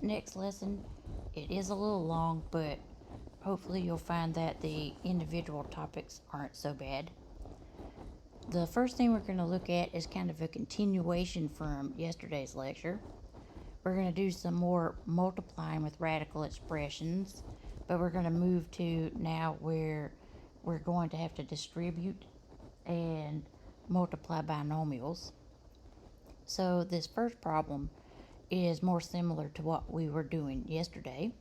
next lesson, it is a little long, but hopefully you'll find that the individual topics aren't so bad. The first thing we're going to look at is kind of a continuation from yesterday's lecture. We're going to do some more multiplying with radical expressions, but we're going to move to now where we're going to have to distribute and multiply binomials. So this first problem is more similar to what we were doing yesterday.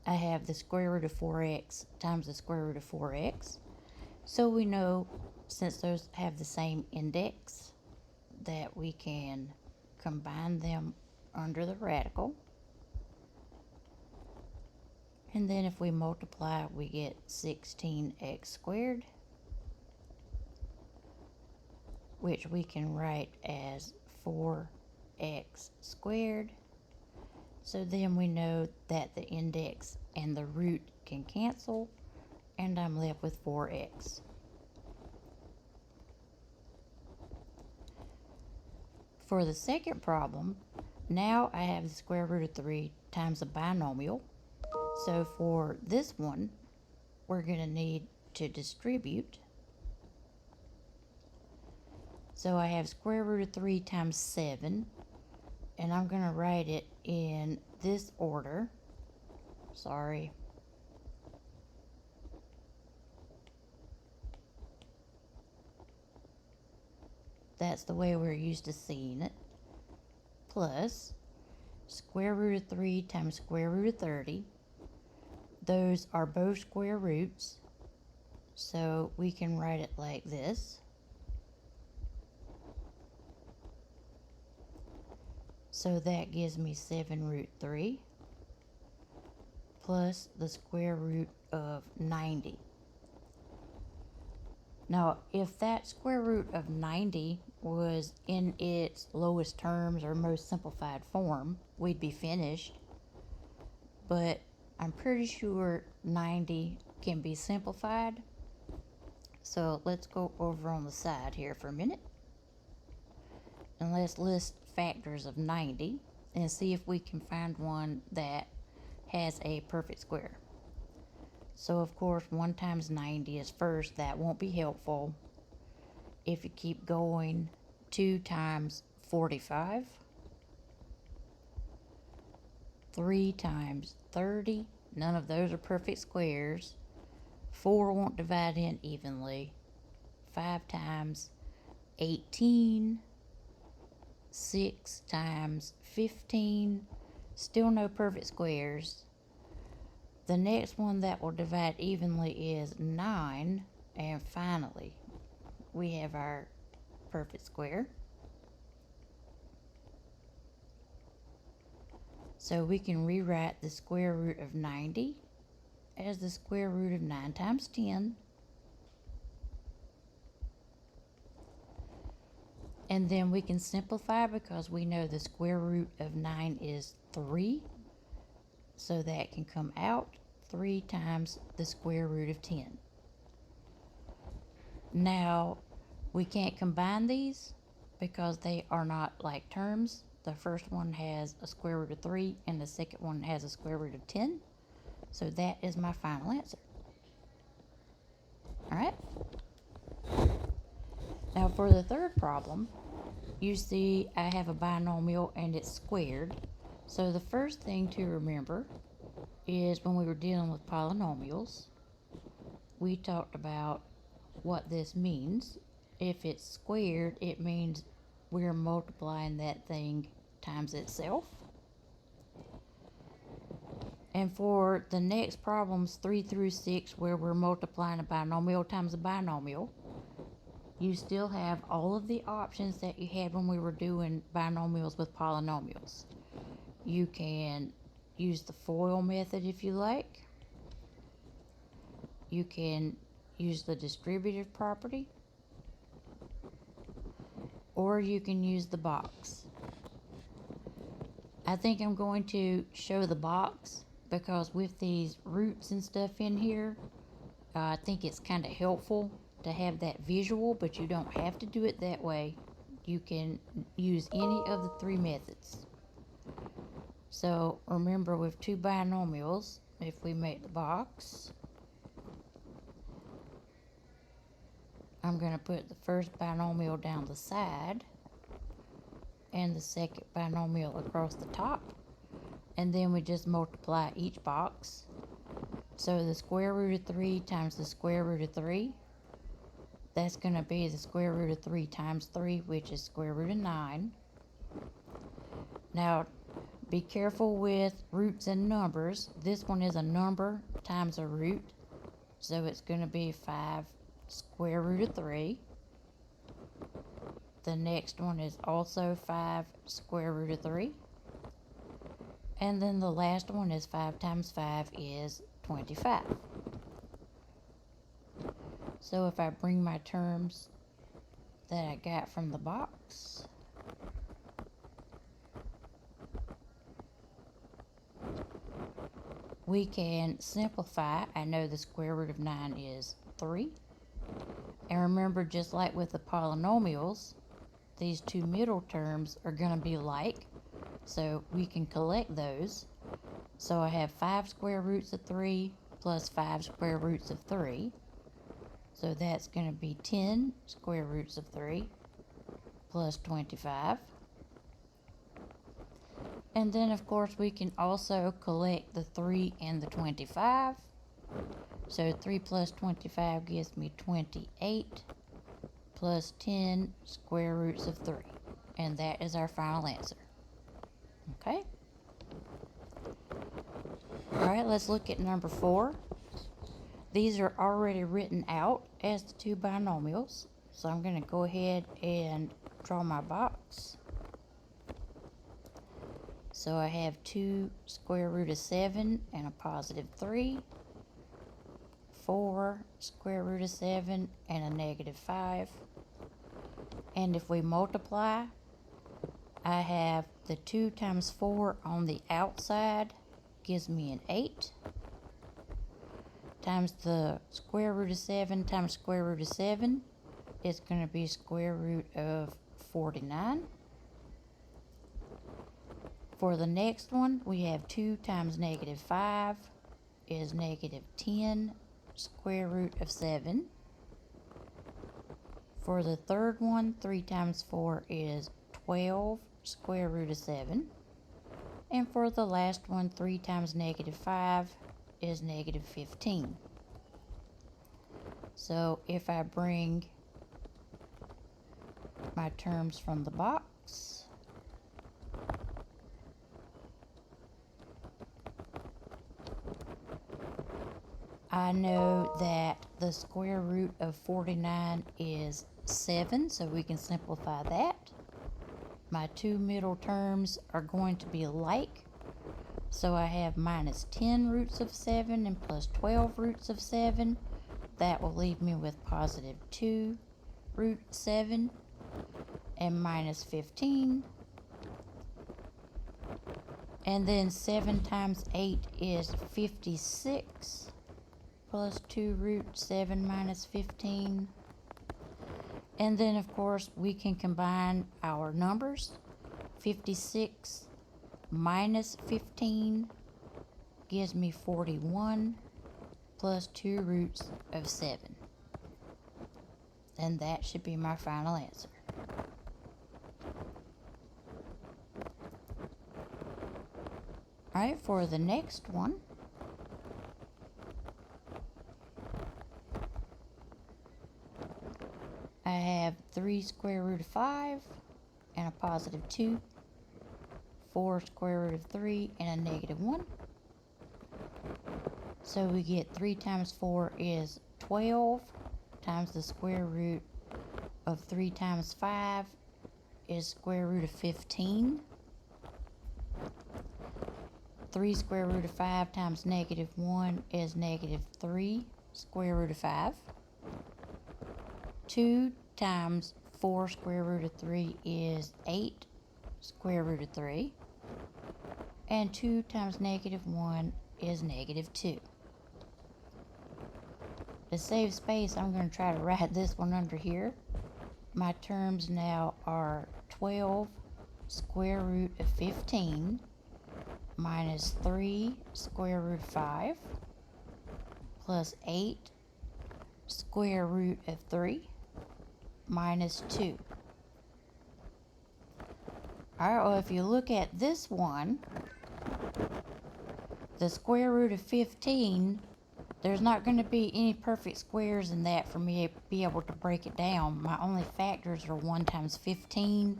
I have the square root of 4x times the square root of 4x. So we know, since those have the same index, that we can combine them under the radical. And then if we multiply, we get 16x squared, which we can write as 4x squared. So then we know that the index and the root can cancel, and I'm left with 4x. For the second problem, now I have the square root of 3 times a binomial. So for this one, we're going to need to distribute. So I have square root of 3 times 7, and I'm going to write it in this order. Sorry. That's the way we're used to seeing it. Plus square root of 3 times square root of 30. Those are both square roots, so we can write it like this. So that gives me 7 root 3 plus the square root of 90. Now, if that square root of 90 was in its lowest terms or most simplified form, we'd be finished. But I'm pretty sure 90 can be simplified. So let's go over on the side here for a minute. And let's list factors of 90 and see if we can find one that has a perfect square. So of course 1 times 90 is first. That won't be helpful. If you keep going, 2 times 45, 3 times 30, none of those are perfect squares. 4 won't divide in evenly. 5 times 18, 6 times 15, still no perfect squares. The next one that will divide evenly is 9, and finally we have our perfect square. So we can rewrite the square root of 90 as the square root of 9 times 10. And then we can simplify because we know the square root of 9 is 3. So that can come out 3 times the square root of 10. Now, we can't combine these because they are not like terms. The first one has a square root of 3 and the second one has a square root of 10. So that is my final answer. Alright? Now for the third problem, you see I have a binomial and it's squared. So the first thing to remember is when we were dealing with polynomials, we talked about what this means. If it's squared, it means we're multiplying that thing times itself. And for the next problems 3 through 6, where we're multiplying a binomial times a binomial, you still have all of the options that you had when we were doing binomials with polynomials. You can use the FOIL method if you like. You can use the distributive property, or you can use the box. I think I'm going to show the box because with these roots and stuff in here, I think it's kind of helpful to have that visual, but you don't have to do it that way. You can use any of the 3 methods. So remember, with two binomials, if we make the box, I'm going to put the first binomial down the side and the second binomial across the top, and then we just multiply each box. So the square root of 3 times the square root of 3, that's going to be the square root of 3 times 3, which is square root of 9. Now, be careful with roots and numbers. This one is a number times a root, so it's going to be 5 square root of 3. The next one is also 5 square root of 3. And then the last one is 5 times 5 is 25. So if I bring my terms that I got from the box, we can simplify. I know the square root of 9 is 3. And remember, just like with the polynomials, these two middle terms are going to be like, so we can collect those. So I have 5 square roots of 3 plus 5 square roots of 3. So that's going to be 10 square roots of 3 plus 25. And then, of course, we can also collect the 3 and the 25. So 3 plus 25 gives me 28 plus 10 square roots of 3. And that is our final answer. Okay? Alright, let's look at number 4. These are already written out as the two binomials. So I'm going to go ahead and draw my box. So I have 2 square root of 7 and a positive 3. 4 square root of 7 and a negative 5. And if we multiply, I have the 2 times 4 on the outside gives me an 8. Times the square root of 7 times square root of 7 is going to be square root of 49. For the next one, we have 2 times negative 5 is negative 10 square root of 7. For the third one, 3 times 4 is 12 square root of 7. And for the last one, 3 times negative 5 is negative 15. So if I bring my terms from the box, I know that the square root of 49 is 7, so we can simplify that. My two middle terms are going to be alike, so I have minus 10 roots of 7 and plus 12 roots of 7. That will leave me with positive 2 root 7 and minus 15. And then 7 times 8 is 56 plus 2 root 7 minus 15. And then, of course, we can combine our numbers. 56 minus 15 gives me 41 plus 2 roots of 7. And that should be my final answer. Alright, for the next one, I have 3 square root of 5 and a positive 2, 4 square root of 3 and a negative 1. So we get 3 times 4 is 12 times the square root of 3 times 5 is square root of 15. 3 square root of 5 times negative 1 is negative 3 square root of 5. 2 times 4 square root of 3 is 8 square root of 3. And 2 times negative 1 is negative 2. To save space, I'm going to try to write this one under here. My terms now are 12 square root of 15 minus 3 square root of 5 plus 8 square root of 3 minus 2. Alright, well, if you look at this one, the square root of 15, there's not going to be any perfect squares in that for me to be able to break it down. My only factors are 1 times 15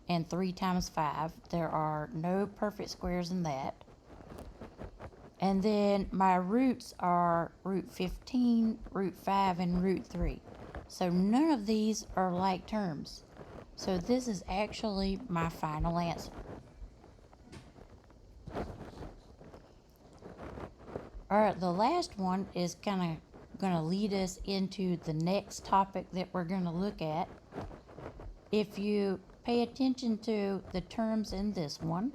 and 3 times 5. There are no perfect squares in that. And then my roots are root 15, root 5, and root 3. So none of these are like terms. So this is actually my final answer. Alright, the last one is kind of going to lead us into the next topic that we're going to look at. If you pay attention to the terms in this one,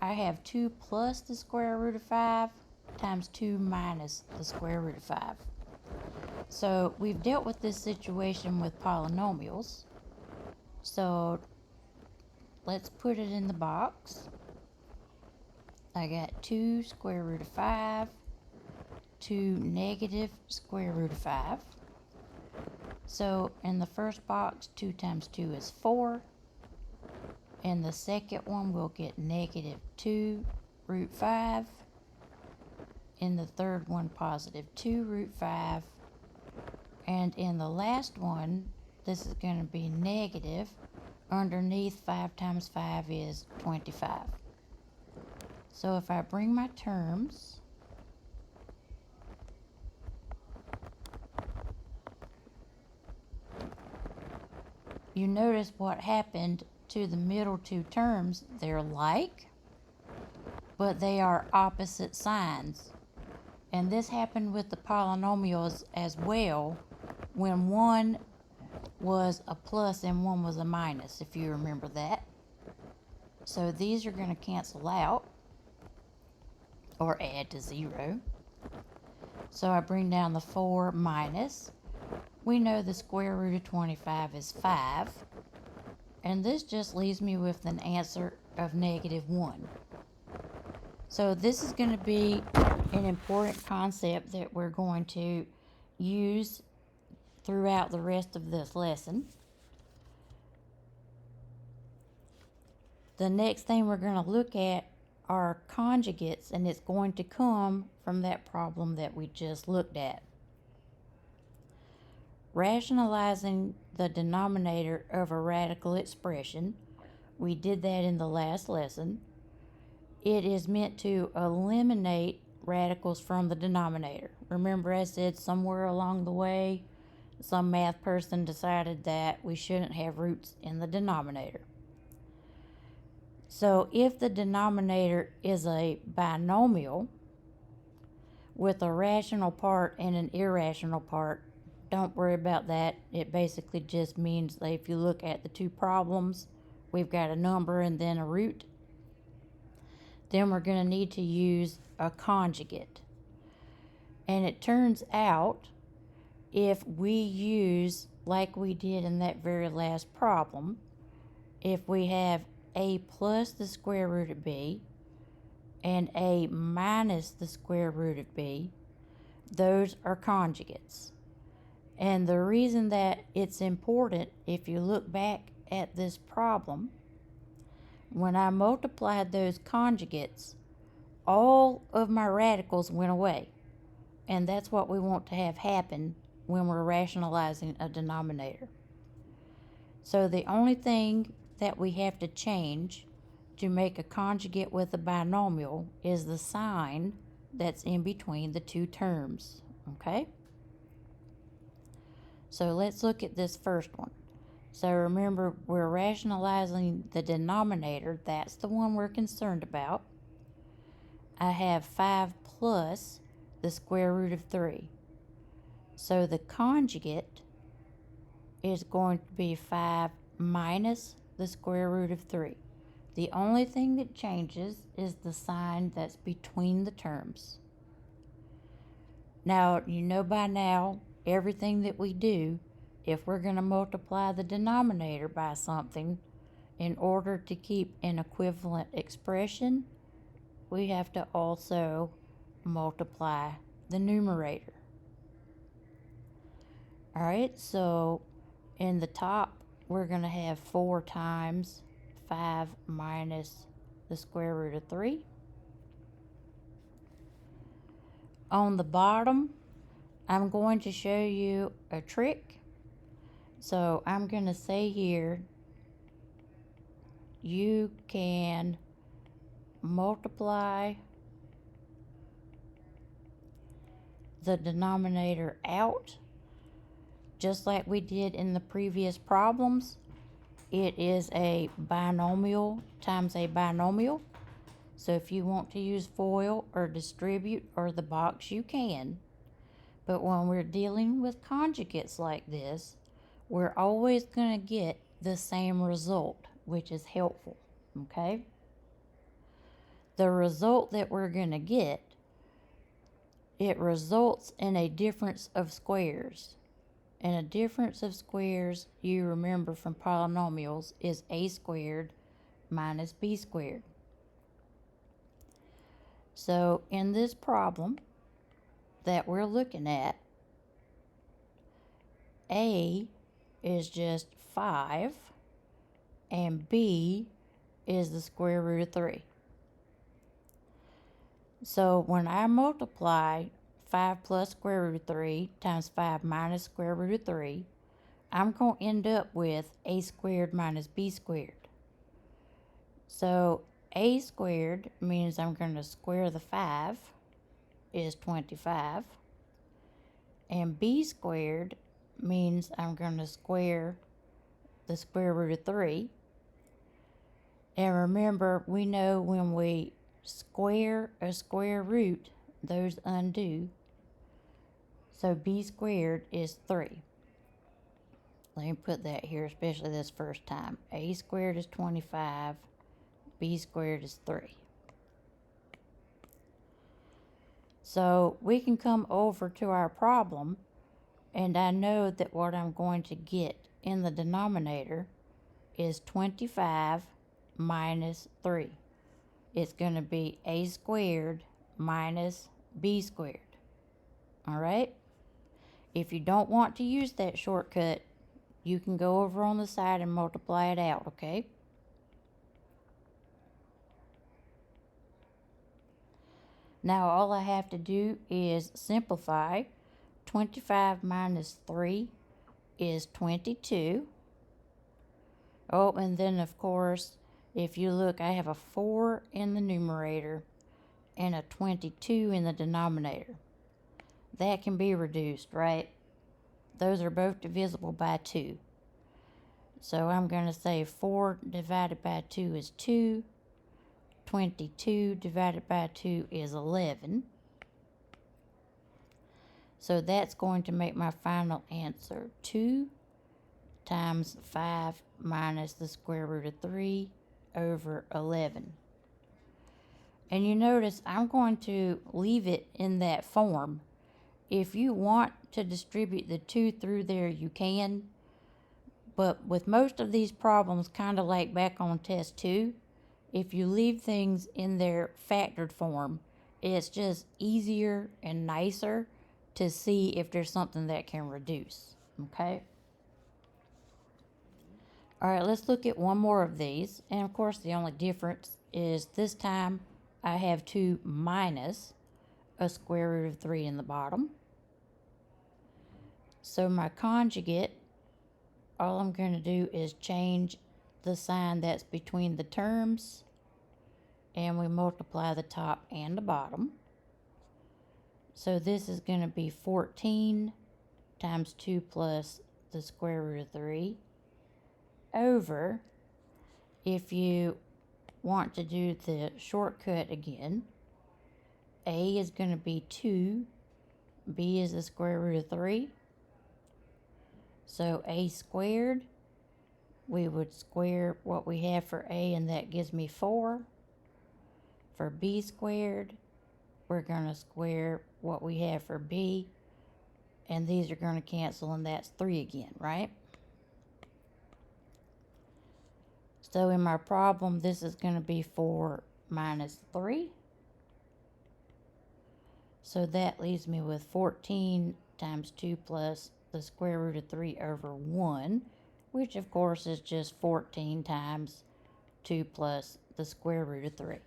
I have 2 plus the square root of 5 times 2 minus the square root of 5. So we've dealt with this situation with polynomials. So let's put it in the box. I got 2 square root of 5 to negative square root of 5. So in the first box, 2 times 2 is 4. In the second one, we'll get negative 2 root 5. In the third one, positive 2 root 5. And in the last one, this is going to be negative. Underneath 5 times 5 is 25. So if I bring my terms, you notice what happened to the middle two terms. They're like, but they are opposite signs. And this happened with the polynomials as well, when one was a plus and one was a minus, if you remember that. So these are going to cancel out or add to 0. So I bring down the 4 minus. We know the square root of 25 is 5. And this just leaves me with an answer of negative 1. So this is going to be an important concept that we're going to use throughout the rest of this lesson. The next thing we're going to look at are conjugates, and it's going to come from that problem that we just looked at. Rationalizing the denominator of a radical expression. We did that in the last lesson. It is meant to eliminate radicals from the denominator. Remember, I said somewhere along the way, some math person decided that we shouldn't have roots in the denominator. So if the denominator is a binomial with a rational part and an irrational part, don't worry about that. It basically just means that if you look at the two problems, we've got a number and then a root. Then we're going to need to use a conjugate. And it turns out, if we use, like we did in that very last problem, if we have a plus the square root of b and a minus the square root of b, those are conjugates. And the reason that it's important, if you look back at this problem, when I multiplied those conjugates, all of my radicals went away. And that's what we want to have happen when we're rationalizing a denominator. So the only thing that we have to change to make a conjugate with a binomial is the sign that's in between the two terms. Okay? So let's look at this first one. So remember, we're rationalizing the denominator. That's the one we're concerned about. I have 5 plus the square root of 3. So the conjugate is going to be 5 minus the square root of 3. The only thing that changes is the sign that's between the terms. Now, you know by now, everything that we do, if we're going to multiply the denominator by something, in order to keep an equivalent expression, we have to also multiply the numerator. Alright, so in the top, we're going to have 4 times 5 minus the square root of 3. On the bottom, I'm going to show you a trick. So I'm going to say here, you can multiply the denominator out just like we did in the previous problems. It is a binomial times a binomial. So if you want to use FOIL or distribute or the box, you can. But when we're dealing with conjugates like this, we're always going to get the same result, which is helpful, okay? The result that we're going to get, it results in a difference of squares. And a difference of squares, you remember from polynomials, is a squared minus b squared. So in this problem that we're looking at, a is just 5 and b is the square root of 3. So when I multiply 5 plus square root of 3 times 5 minus square root of 3, I'm going to end up with a squared minus b squared. So a squared means I'm going to square the 5 is 25. And b squared means I'm going to square the square root of 3. And remember, we know when we square a square root, those undo. So b squared is 3. Let me put that here, especially this first time. A squared is 25. B squared is 3. So we can come over to our problem, and I know that what I'm going to get in the denominator is 25 minus 3. It's going to be a squared minus b squared. All right? If you don't want to use that shortcut, you can go over on the side and multiply it out, okay? Now all I have to do is simplify. 25 minus 3 is 22. Oh, and then of course, if you look, I have a 4 in the numerator and a 22 in the denominator. That can be reduced, right? Those are both divisible by 2. So I'm going to say 4 divided by 2 is 2. 22 divided by 2 is 11. So that's going to make my final answer 2 times 5 minus the square root of 3 over 11. And you notice I'm going to leave it in that form. If you want to distribute the 2 through there, you can. But with most of these problems, kind of like back on test 2, if you leave things in their factored form, it's just easier and nicer to see if there's something that can reduce, okay? All right, let's look at one more of these. And of course, the only difference is this time I have 2 minus a square root of 3 in the bottom. So my conjugate, all I'm going to do is change the sign that's between the terms, and we multiply the top and the bottom. So this is going to be 14 times 2 plus the square root of 3 over, if you want to do the shortcut again, a is going to be 2, b is the square root of 3. So a squared, we would square what we have for a, and that gives me 4. For b squared, we're going to square what we have for b, and these are going to cancel, and that's 3 again, right? So in my problem, this is going to be 4 minus 3. So that leaves me with 14 times 2 plus the square root of 3 over 1, which of course is just 14 times 2 plus the square root of 3.